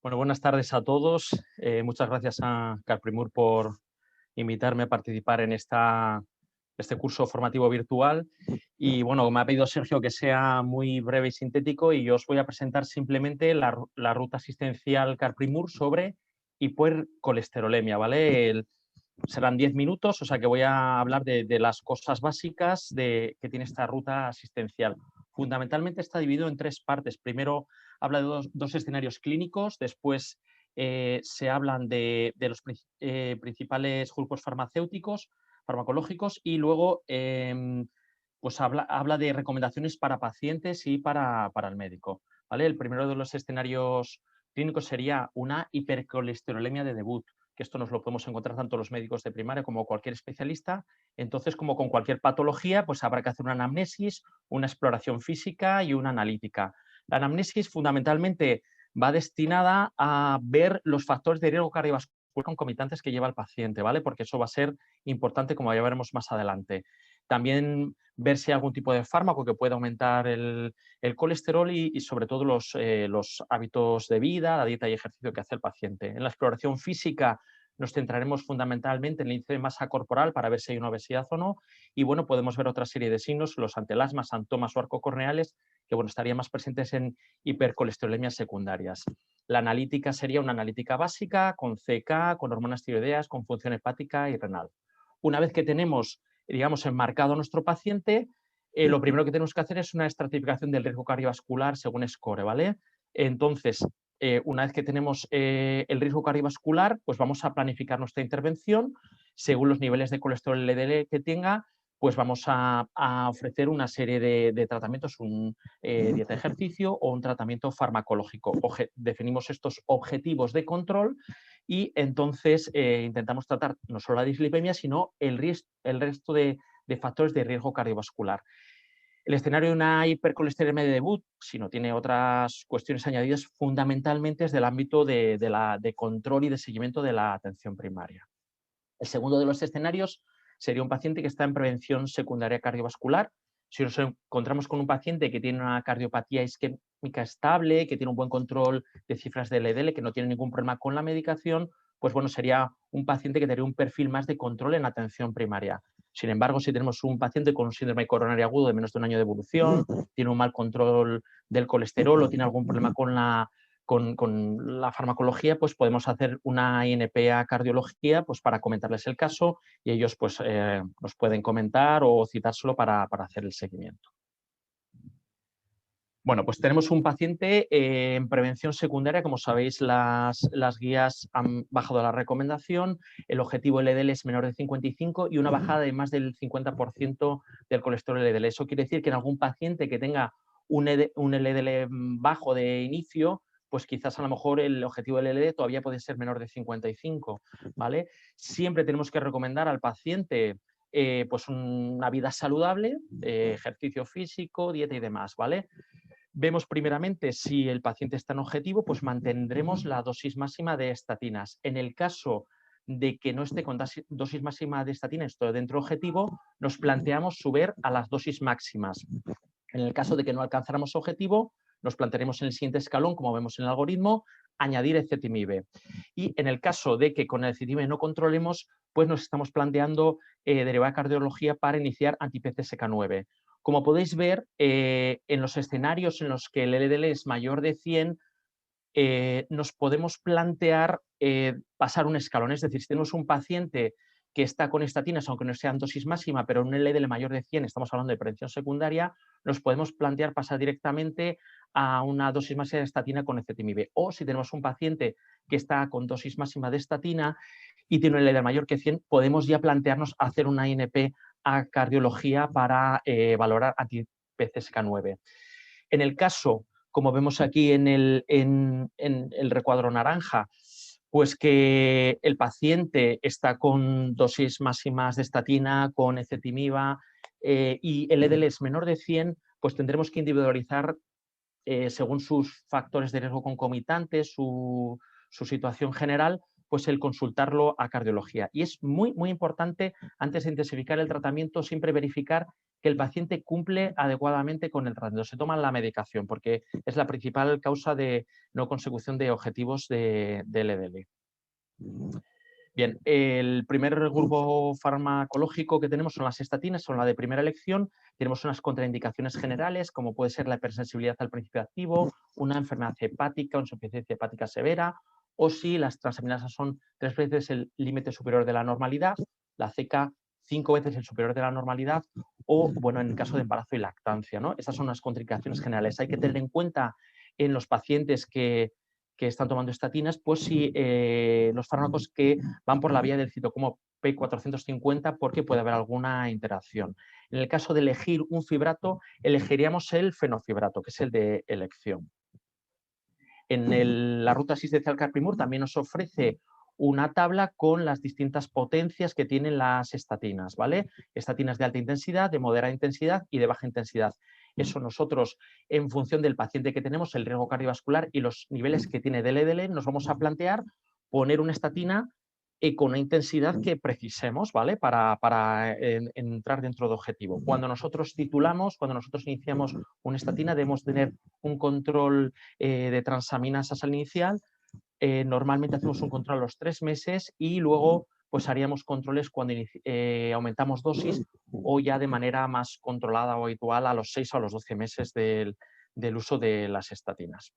Bueno, buenas tardes a todos. Muchas gracias a Carprimur por invitarme a participar en este curso formativo virtual. Y bueno, me ha pedido Sergio que sea muy breve y sintético y yo os voy a presentar simplemente la ruta asistencial Carprimur sobre hipercolesterolemia, ¿vale? Serán 10 minutos, o sea que voy a hablar de las cosas básicas que tiene esta ruta asistencial. Fundamentalmente está dividido en tres partes. Primero habla de dos escenarios clínicos, después se hablan de los principales grupos farmacéuticos, farmacológicos, y luego pues habla de recomendaciones para pacientes y para el médico, ¿vale? El primero de los escenarios clínicos sería una hipercolesterolemia de debut, que esto nos lo podemos encontrar tanto los médicos de primaria como cualquier especialista. Entonces, como con cualquier patología, pues habrá que hacer una anamnesis, una exploración física y una analítica. La anamnesis fundamentalmente va destinada a ver los factores de riesgo cardiovascular concomitantes que lleva el paciente, ¿vale? Porque eso va a ser importante, como ya veremos más adelante. También ver si hay algún tipo de fármaco que pueda aumentar el colesterol y sobre todo los hábitos de vida, la dieta y ejercicio que hace el paciente. En la exploración física nos centraremos fundamentalmente en el índice de masa corporal para ver si hay una obesidad o no. Y bueno, podemos ver otra serie de signos, los antelasmas, santomas o arcocorneales, que bueno, estarían más presentes en hipercolesterolemias secundarias. La analítica sería una analítica básica, con CK, con hormonas tiroideas, con función hepática y renal. Una vez que tenemos, digamos, enmarcado a nuestro paciente, lo primero que tenemos que hacer es una estratificación del riesgo cardiovascular según SCORE, ¿vale? Entonces, una vez que tenemos el riesgo cardiovascular, pues vamos a planificar nuestra intervención según los niveles de colesterol LDL que tenga, pues vamos a ofrecer una serie de tratamientos, dieta ejercicio o un tratamiento farmacológico. Definimos estos objetivos de control y entonces intentamos tratar no solo la dislipemia, sino el resto de factores de riesgo cardiovascular. El escenario de una hipercolesterolemia de debut, si no tiene otras cuestiones añadidas, fundamentalmente es del ámbito de control y de seguimiento de la atención primaria. El segundo de los escenarios sería un paciente que está en prevención secundaria cardiovascular. Si nos encontramos con un paciente que tiene una cardiopatía isquémica estable, que tiene un buen control de cifras de LDL, que no tiene ningún problema con la medicación, pues bueno, sería un paciente que tendría un perfil más de control en atención primaria. Sin embargo, si tenemos un paciente con un síndrome coronario agudo de menos de un año de evolución, tiene un mal control del colesterol o tiene algún problema con la farmacología, pues podemos hacer una INP a cardiología pues para comentarles el caso y ellos pues nos pueden comentar o citárselo para hacer el seguimiento. Bueno, pues tenemos un paciente en prevención secundaria. Como sabéis, las guías han bajado la recomendación. El objetivo LDL es menor de 55 y una bajada de más del 50% del colesterol LDL. Eso quiere decir que en algún paciente que tenga un LDL bajo de inicio, pues quizás a lo mejor el objetivo del LDL todavía puede ser menor de 55, ¿vale? Siempre tenemos que recomendar al paciente pues una vida saludable, ejercicio físico, dieta y demás, ¿vale? Vemos primeramente si el paciente está en objetivo, pues mantendremos la dosis máxima de estatinas. En el caso de que no esté con dosis máxima de estatinas dentro del objetivo, nos planteamos subir a las dosis máximas. En el caso de que no alcanzáramos objetivo, nos plantearemos en el siguiente escalón, como vemos en el algoritmo, añadir ezetimibe. Y en el caso de que con el ezetimibe no controlemos, pues nos estamos planteando derivar cardiología para iniciar anti-PCSK9. Como podéis ver, en los escenarios en los que el LDL es mayor de 100, nos podemos plantear pasar un escalón. Es decir, si tenemos un paciente que está con estatinas, aunque no sean dosis máxima, pero un LDL mayor de 100, estamos hablando de prevención secundaria, nos podemos plantear pasar directamente a una dosis máxima de estatina con ezetimibe. O si tenemos un paciente que está con dosis máxima de estatina y tiene un LDL mayor que 100, podemos ya plantearnos hacer una INP a cardiología para valorar anti-PCSK9. En el caso, como vemos aquí en el recuadro naranja, pues que el paciente está con dosis máximas de estatina, con ezetimiba y el LDL es menor de 100, pues tendremos que individualizar según sus factores de riesgo concomitantes, su situación general, pues el consultarlo a cardiología. Y es muy, muy importante, antes de intensificar el tratamiento, siempre verificar que el paciente cumple adecuadamente con el tratamiento, se toma la medicación, porque es la principal causa de no consecución de objetivos de LDL. Bien, el primer grupo farmacológico que tenemos son las estatinas, son la de primera elección. Tenemos unas contraindicaciones generales, como puede ser la hipersensibilidad al principio activo, una enfermedad hepática o insuficiencia hepática severa, o si las transaminasas son 3 veces el límite superior de la normalidad, la CK 5 veces el superior de la normalidad, o, bueno, en el caso de embarazo y lactancia, ¿no? Estas son las contraindicaciones generales. Hay que tener en cuenta en los pacientes que están tomando estatinas, pues si los fármacos que van por la vía del citocromo P450 porque puede haber alguna interacción. En el caso de elegir un fibrato, elegiríamos el fenofibrato, que es el de elección. En la ruta asistencial Carprimur también nos ofrece una tabla con las distintas potencias que tienen las estatinas, ¿vale? Estatinas de alta intensidad, de moderada intensidad y de baja intensidad. Eso nosotros, en función del paciente que tenemos, el riesgo cardiovascular y los niveles que tiene de LDL, nos vamos a plantear poner una estatina con una intensidad que precisemos, ¿vale? Para entrar dentro de objetivo. Cuando nosotros titulamos, cuando nosotros iniciamos una estatina, debemos tener un control de transaminasas al inicial. Normalmente hacemos un control a los 3 meses y luego pues haríamos controles cuando aumentamos dosis o ya de manera más controlada o habitual a los 6 o a los 12 meses del uso de las estatinas.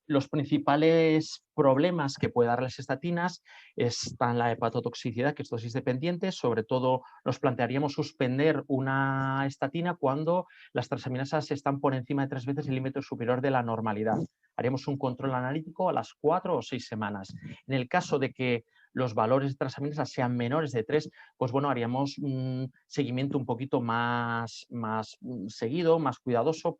Los principales problemas que puede dar las estatinas están la hepatotoxicidad, que es dosis dependiente. Sobre todo nos plantearíamos suspender una estatina cuando las transaminasas están por encima de 3 veces el límite superior de la normalidad. Haríamos un control analítico a las 4 o 6 semanas. En el caso de que los valores de transaminasas sean menores de 3, pues bueno, haríamos un seguimiento un poquito más seguido, más cuidadoso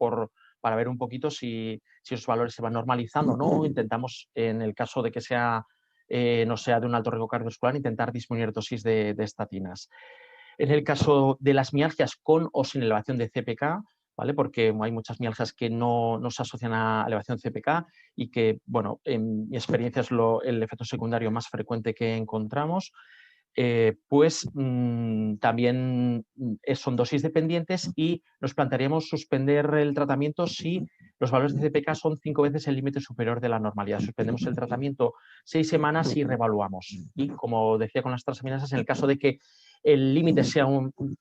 para ver un poquito si esos valores se van normalizando o no. Intentamos, en el caso de que no sea de un alto riesgo cardiovascular, intentar disminuir dosis de estatinas. En el caso de las mialgias con o sin elevación de CPK, ¿vale? Porque hay muchas mialgias que no se asocian a elevación de CPK y que, bueno, en mi experiencia es el efecto secundario más frecuente que encontramos. También son dosis dependientes y nos plantearíamos suspender el tratamiento si los valores de CPK son 5 veces el límite superior de la normalidad. Suspendemos el tratamiento 6 semanas y reevaluamos. Y como decía con las transaminasas, en el caso de que el límite sea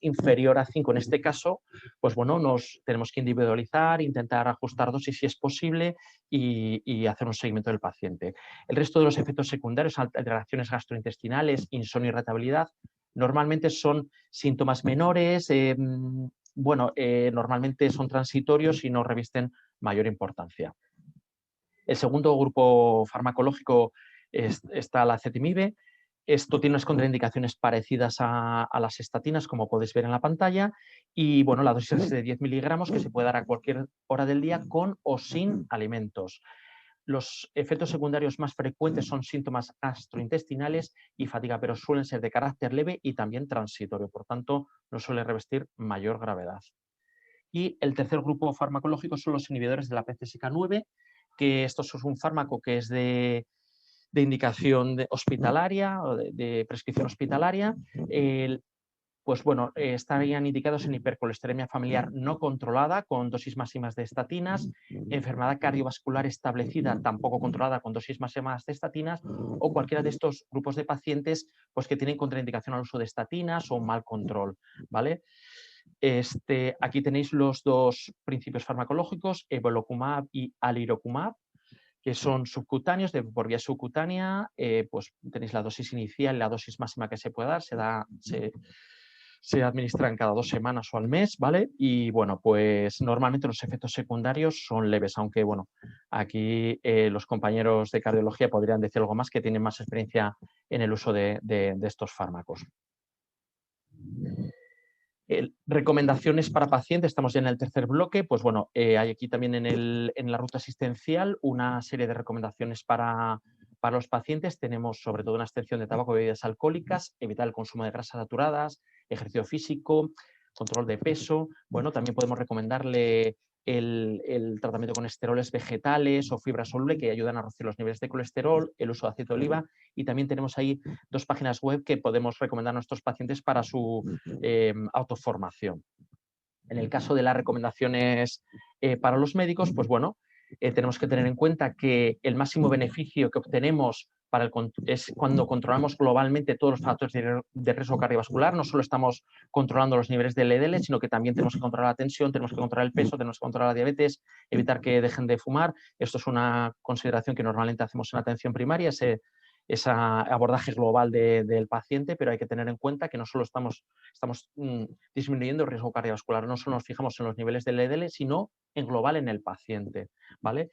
inferior a 5 en este caso, pues bueno, nos tenemos que individualizar, intentar ajustar dosis si es posible y hacer un seguimiento del paciente. El resto de los efectos secundarios, alteraciones gastrointestinales, insomnio y irritabilidad, normalmente son síntomas menores, normalmente son transitorios y no revisten mayor importancia. El segundo grupo farmacológico está la ezetimibe. Esto tiene unas contraindicaciones parecidas a las estatinas, como podéis ver en la pantalla. Y bueno, la dosis es de 10 miligramos que se puede dar a cualquier hora del día con o sin alimentos. Los efectos secundarios más frecuentes son síntomas gastrointestinales y fatiga, pero suelen ser de carácter leve y también transitorio. Por tanto, no suele revestir mayor gravedad. Y el tercer grupo farmacológico son los inhibidores de la PCSK9, que esto es un fármaco que es de indicación hospitalaria o de prescripción hospitalaria. Pues bueno, estarían indicados en hipercolesterolemia familiar no controlada con dosis máximas de estatinas, enfermedad cardiovascular establecida tampoco controlada con dosis máximas de estatinas o cualquiera de estos grupos de pacientes pues, que tienen contraindicación al uso de estatinas o mal control, ¿vale? Aquí tenéis los dos principios farmacológicos, evolocumab y alirocumab, que son subcutáneos, por vía subcutánea, pues tenéis la dosis inicial y la dosis máxima que se puede dar, se administran cada 2 semanas o al mes, ¿vale? Y bueno, pues normalmente los efectos secundarios son leves, aunque bueno, aquí los compañeros de cardiología podrían decir algo más, que tienen más experiencia en el uso de estos fármacos. Recomendaciones para pacientes, estamos ya en el tercer bloque, pues bueno, hay aquí también en la ruta asistencial una serie de recomendaciones para los pacientes. Tenemos sobre todo una abstención de tabaco y bebidas alcohólicas, evitar el consumo de grasas saturadas, ejercicio físico, control de peso. Bueno, también podemos recomendarle el tratamiento con esteroles vegetales o fibra soluble que ayudan a reducir los niveles de colesterol, el uso de aceite de oliva, y también tenemos ahí 2 páginas web que podemos recomendar a nuestros pacientes para su autoformación. En el caso de las recomendaciones para los médicos, pues bueno, tenemos que tener en cuenta que el máximo beneficio que obtenemos es cuando controlamos globalmente todos los factores de riesgo cardiovascular. No solo estamos controlando los niveles de LDL, sino que también tenemos que controlar la tensión, tenemos que controlar el peso, tenemos que controlar la diabetes, evitar que dejen de fumar. Esto es una consideración que normalmente hacemos en atención primaria, ese abordaje global del paciente, pero hay que tener en cuenta que no solo estamos disminuyendo el riesgo cardiovascular, no solo nos fijamos en los niveles del LDL, sino en global en el paciente, ¿vale?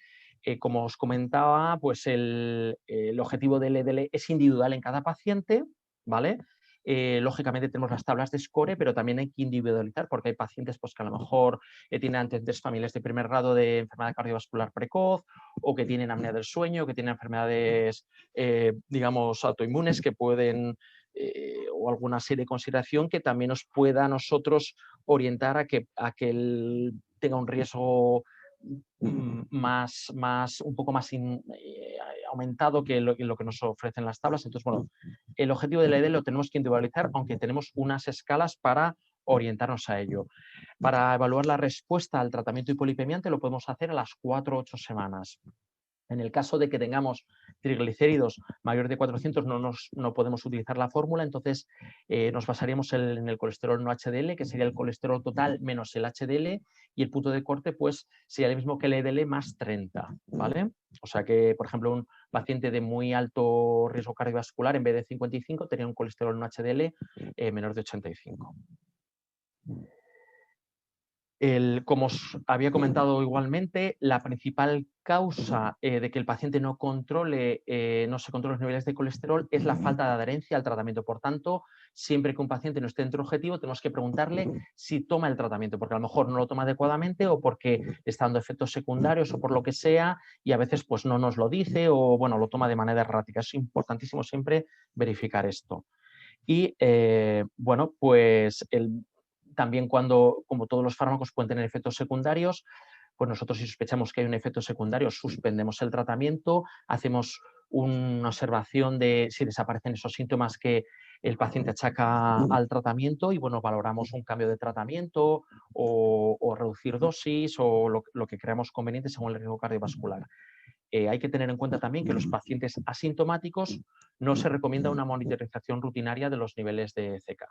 Como os comentaba, pues el objetivo del LDL es individual en cada paciente, ¿vale? Lógicamente tenemos las tablas de score, pero también hay que individualizar porque hay pacientes pues, que a lo mejor tienen antecedentes familiares de primer grado de enfermedad cardiovascular precoz o que tienen apnea del sueño, que tienen enfermedades, digamos, autoinmunes que pueden o alguna serie de consideración que también nos pueda a nosotros orientar a que él tenga un riesgo un poco más aumentado que lo que nos ofrecen las tablas. Entonces, bueno, el objetivo del ED lo tenemos que individualizar, aunque tenemos unas escalas para orientarnos a ello. Para evaluar la respuesta al tratamiento hipolipemiante lo podemos hacer a las 4 o 8 semanas. En el caso de que tengamos triglicéridos mayores de 400 no podemos utilizar la fórmula, entonces nos basaríamos en el colesterol no HDL, que sería el colesterol total menos el HDL, y el punto de corte pues sería el mismo que el LDL más 30, ¿vale? O sea que, por ejemplo, un paciente de muy alto riesgo cardiovascular en vez de 55 tenía un colesterol no HDL menor de 85. Como os había comentado igualmente, la principal causa de que el paciente no se controle los niveles de colesterol es la falta de adherencia al tratamiento. Por tanto, siempre que un paciente no esté dentro objetivo, tenemos que preguntarle si toma el tratamiento, porque a lo mejor no lo toma adecuadamente o porque está dando efectos secundarios o por lo que sea, y a veces pues, no nos lo dice o bueno, lo toma de manera errática. Es importantísimo siempre verificar esto. Y bueno, pues también como todos los fármacos pueden tener efectos secundarios, pues nosotros si sospechamos que hay un efecto secundario, suspendemos el tratamiento, hacemos una observación de si desaparecen esos síntomas que el paciente achaca al tratamiento y bueno, valoramos un cambio de tratamiento o reducir dosis o lo que creamos conveniente según el riesgo cardiovascular. Hay que tener en cuenta también que los pacientes asintomáticos no se recomienda una monitorización rutinaria de los niveles de CK.